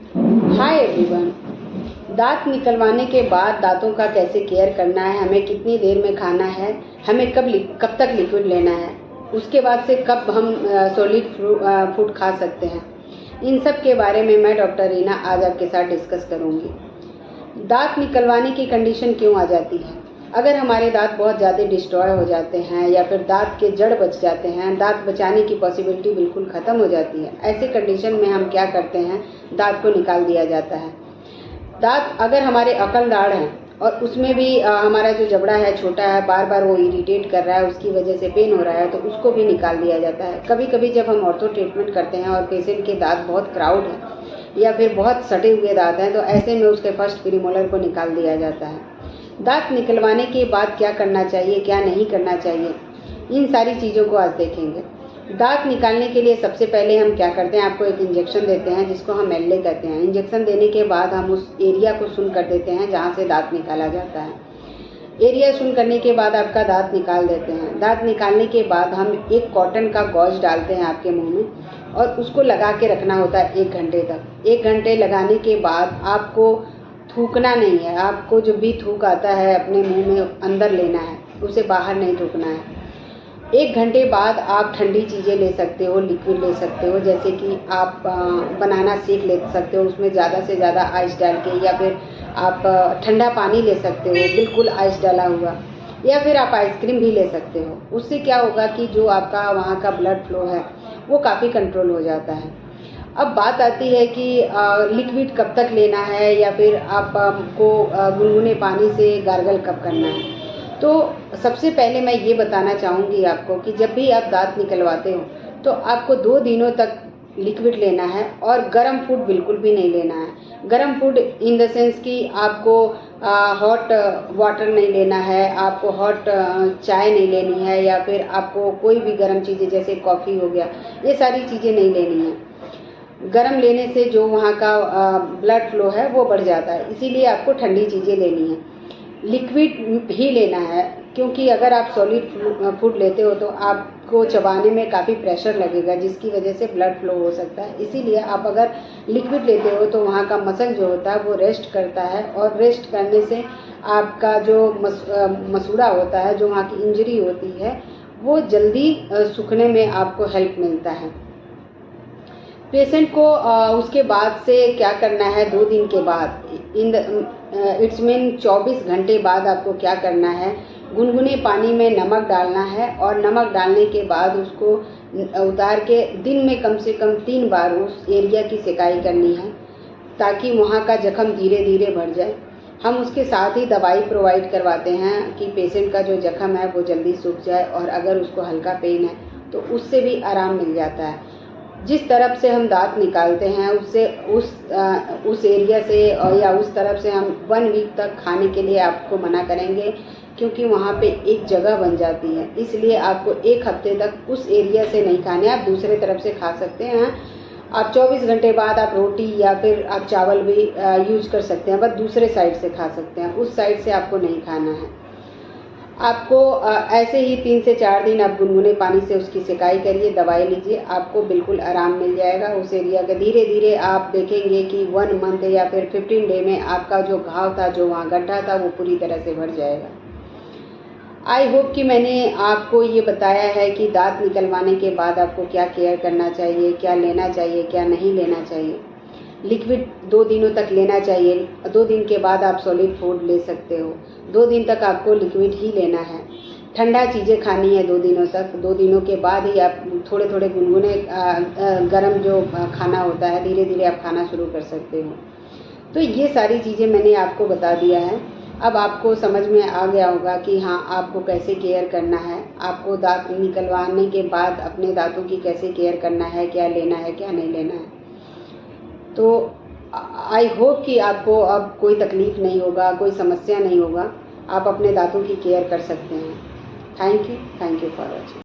Hi everyone. दांत निकलवाने के बाद दांतों का कैसे केयर करना है, हमें कितनी देर में खाना है, हमें कब तक लिक्विड लेना है, उसके बाद से कब हम सॉलिड फूड खा सकते हैं, इन सब के बारे में मैं डॉक्टर रीना आज आपके साथ डिस्कस करूंगी। दांत निकलवाने की कंडीशन क्यों आ जाती है? अगर हमारे दांत बहुत ज़्यादा डिस्ट्रॉय हो जाते हैं या फिर दांत के जड़ बच जाते हैं, दांत बचाने की पॉसिबिलिटी बिल्कुल ख़त्म हो जाती है, ऐसे कंडीशन में हम क्या करते हैं, दांत को निकाल दिया जाता है। दांत अगर हमारे अकल दाढ़ हैं और उसमें भी हमारा जो जबड़ा है छोटा है, बार बार वो इरिटेट कर रहा है, उसकी वजह से पेन हो रहा है, तो उसको भी निकाल दिया जाता है। कभी कभी जब हम ऑर्थो ट्रीटमेंट करते हैं और पेशेंट के दांत बहुत क्राउड है या फिर बहुत सटे हुए दांत हैं, तो ऐसे में उसके फर्स्ट प्रीमोलर को निकाल दिया जाता है। दांत निकलवाने के बाद क्या करना चाहिए, क्या नहीं करना चाहिए, इन सारी चीज़ों को आज देखेंगे। दांत निकालने के लिए सबसे पहले हम क्या करते हैं, आपको एक इंजेक्शन देते हैं जिसको हम एल्ले कहते हैं। इंजेक्शन देने के बाद हम उस एरिया को सुन कर देते हैं जहाँ से दांत निकाला जाता है। एरिया सुन करने के बाद आपका दांत निकाल देते हैं। दांत निकालने के बाद हम एक कॉटन का गॉज डालते हैं आपके मुंह में और उसको लगा के रखना होता है 1 घंटे तक। 1 घंटे लगाने के बाद आपको थूकना नहीं है। आपको जो भी थूक आता है अपने मुंह में अंदर लेना है, उसे बाहर नहीं थूकना है। 1 घंटे बाद आप ठंडी चीज़ें ले सकते हो, लिक्विड ले सकते हो, जैसे कि आप बनाना शेक ले सकते हो, उसमें ज़्यादा से ज़्यादा आइस डाल के, या फिर आप ठंडा पानी ले सकते हो बिल्कुल आइस डाला हुआ, या फिर आप आइसक्रीम भी ले सकते हो। उससे क्या होगा कि जो आपका वहाँ का ब्लड फ्लो है वो काफ़ी कंट्रोल हो जाता है। अब बात आती है कि लिक्विड कब तक लेना है या फिर आपको गुनगुने पानी से गार्गल कब करना है। तो सबसे पहले मैं ये बताना चाहूँगी आपको कि जब भी आप दांत निकलवाते हो तो आपको 2 दिनों तक लिक्विड लेना है और गर्म फूड बिल्कुल भी नहीं लेना है। गर्म फूड इन द सेंस कि आपको हॉट वाटर नहीं लेना है, आपको हॉट चाय नहीं लेनी है, या फिर आपको कोई भी गर्म चीज़ें जैसे कॉफ़ी हो गया, ये सारी चीज़ें नहीं लेनी है। गर्म लेने से जो वहाँ का ब्लड फ्लो है वो बढ़ जाता है, इसीलिए आपको ठंडी चीज़ें लेनी है। लिक्विड ही लेना है, क्योंकि अगर आप सॉलिड फूड लेते हो तो आपको चबाने में काफ़ी प्रेशर लगेगा, जिसकी वजह से ब्लड फ्लो हो सकता है। इसीलिए आप अगर लिक्विड लेते हो तो वहाँ का मसल जो होता है वो रेस्ट करता है, और रेस्ट करने से आपका जो मसूड़ा होता है, जो वहाँ की इंजरी होती है, वो जल्दी सूखने में आपको हेल्प मिलता है। पेशेंट को उसके बाद से क्या करना है, 2 दिन के बाद इट्स मीन 24 घंटे बाद आपको क्या करना है, गुनगुने पानी में नमक डालना है, और नमक डालने के बाद उसको उतार के दिन में कम से कम 3 बार उस एरिया की सिकाई करनी है, ताकि वहाँ का जख्म धीरे धीरे बढ़ जाए। हम उसके साथ ही दवाई प्रोवाइड करवाते हैं कि पेशेंट का जो जख्म है वो जल्दी सूख जाए, और अगर उसको हल्का पेन है तो उससे भी आराम मिल जाता है। जिस तरफ से हम दांत निकालते हैं उससे उस एरिया से या उस तरफ से हम 1 वीक तक खाने के लिए आपको मना करेंगे, क्योंकि वहाँ पे एक जगह बन जाती है। इसलिए आपको 1 हफ्ते तक उस एरिया से नहीं खाने, आप दूसरे तरफ से खा सकते हैं। आप 24 घंटे बाद आप रोटी या फिर आप चावल भी यूज कर सकते हैं, बस दूसरे साइड से खा सकते हैं, उस साइड से आपको नहीं खाना है। आपको ऐसे ही 3 से 4 दिन आप गुनगुने पानी से उसकी सिकाई करिए, दवाई लीजिए, आपको बिल्कुल आराम मिल जाएगा उस एरिया का। धीरे धीरे आप देखेंगे कि 1 मंथ या फिर 15 डे में आपका जो घाव था, जो वहाँ गड्ढा था, वो पूरी तरह से भर जाएगा। आई होप कि मैंने आपको ये बताया है कि दांत निकलवाने के बाद आपको क्या केयर करना चाहिए, क्या लेना चाहिए, क्या नहीं लेना चाहिए। लिक्विड 2 दिनों तक लेना चाहिए। 2 दिन के बाद आप सॉलिड फूड ले सकते हो। 2 दिन तक आपको लिक्विड ही लेना है। ठंडा चीज़ें खानी है 2 दिनों तक। 2 दिनों के बाद ही आप थोड़े थोड़े गुनगुने गर्म जो खाना होता है, धीरे धीरे आप खाना शुरू कर सकते हो। तो ये सारी चीज़ें मैंने आपको बता दिया है। अब आपको समझ में आ गया होगा कि हाँ, आपको कैसे केयर करना है, आपको दांत निकलवाने के बाद अपने दांतों की कैसे केयर करना है, क्या लेना है, क्या नहीं लेना है। तो आई होप कि आपको अब कोई तकलीफ़ नहीं होगा, कोई समस्या नहीं होगा, आप अपने दांतों की केयर कर सकते हैं। Thank you for watching.